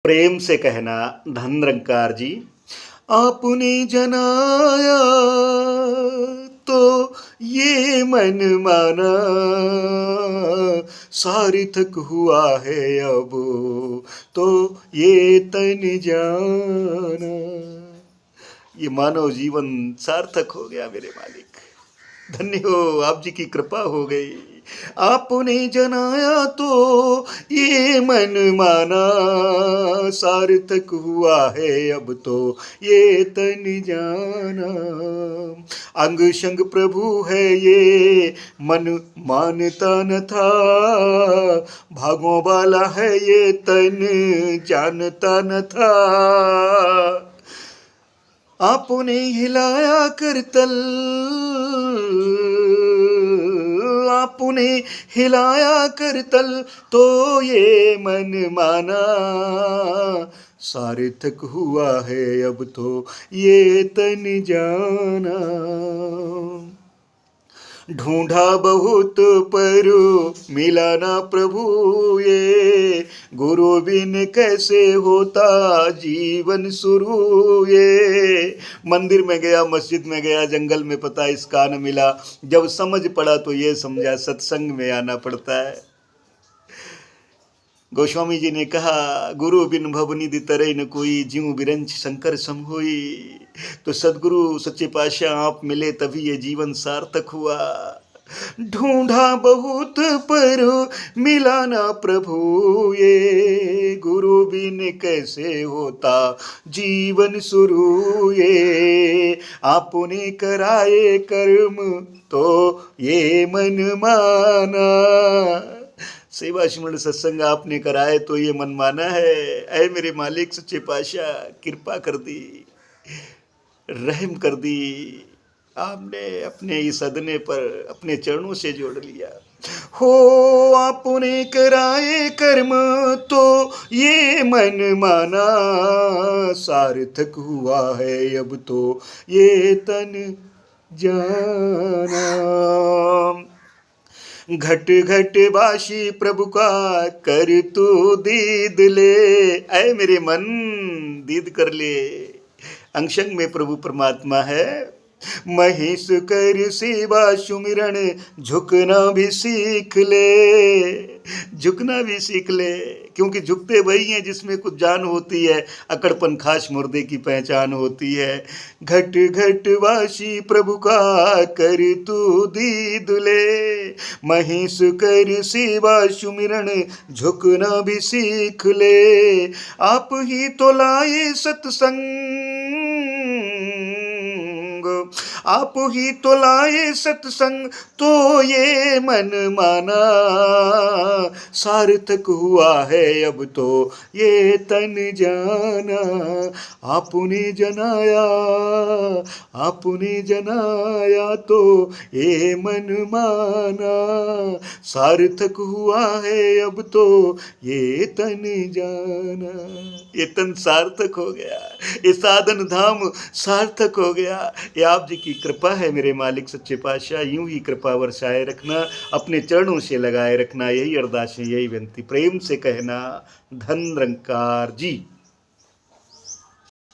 प्रेम से कहना धन निरंकार जी। आपने जनाया तो ये मन माना, सार्थक हुआ है अब तो ये तन जाना। ये मानव जीवन सार्थक हो गया मेरे मालिक। धन्य हो, आप जी की कृपा हो गई। आपने जनाया तो ये मन माना, सार्थक हुआ है अब तो ये तन जाना। अंग संग प्रभु है ये मन मानता न था, भागों वाला है ये तन जानता न था। आपने हिलाया करतल, आपने हिलाया करतल तो ये मन माना, सार्थक हुआ है अब तो ये तन जाना। ढूंढा बहुत पर मिला ना प्रभु ये, गुरु बिन कैसे होता जीवन शुरू ये। मंदिर में गया, मस्जिद में गया, जंगल में पता इसका न मिला, जब समझ पड़ा तो ये समझा सत्संग में आना पड़ता है। गोस्वामी जी ने कहा, गुरु बिन भवनिधि तरई न कोई, ज्यों बिरंच शंकर सम होई। तो सदगुरु सच्चे पातशाह आप मिले तभी ये जीवन सार्थक हुआ। ढूंढा बहुत पर मिला ना प्रभु ये, गुरु बिन कैसे होता जीवन शुरू ये। आपने कराए कर्म तो ये मन माना, सेवा सिमरन सत्संग आपने कराए तो ये मन माना है। ऐ मेरे मालिक सच्चे पातशाह, कृपा कर दी, रहम कर दी। आपने अपने इस सदने पर अपने चरणों से जोड़ लिया। हो आपने कराए कर्म तो ये मन माना, सार्थक हुआ है अब तो ये तन जाना। घट घट बाशी प्रभु का कर तू दीद ले, ऐ मेरे मन दीद कर ले। अंशंग में प्रभु परमात्मा है। महेश कर सेवा सुमिरन, झुकना भी सीख ले, झुकना भी सीख ले, क्योंकि झुकते वही हैं जिसमें कुछ जान होती है, अकड़पन खास मुर्दे की पहचान होती है। घट घट वासी प्रभु का कर तू दीद ले, महेश कर सेवा सुमिरन, झुकना भी सीख ले। आप ही तो लाए सत्संग, आप ही तो लाए सत्संग तो ये मन माना, सार्थक हुआ है अब तो ये तन जाना। आपने जनाया, आपने जनाया तो ये मन माना, सार्थक हुआ है अब तो ये तन जाना। ये तन सार्थक हो गया, ये साधन धाम सार्थक हो गया। ये आप जी की कृपा है मेरे मालिक सच्चे पातशाह। यूं ही कृपा वर्षाए रखना, अपने चरणों से लगाए रखना, यही अरदास है, यही विनती। प्रेम से कहना धन निरंकार जी।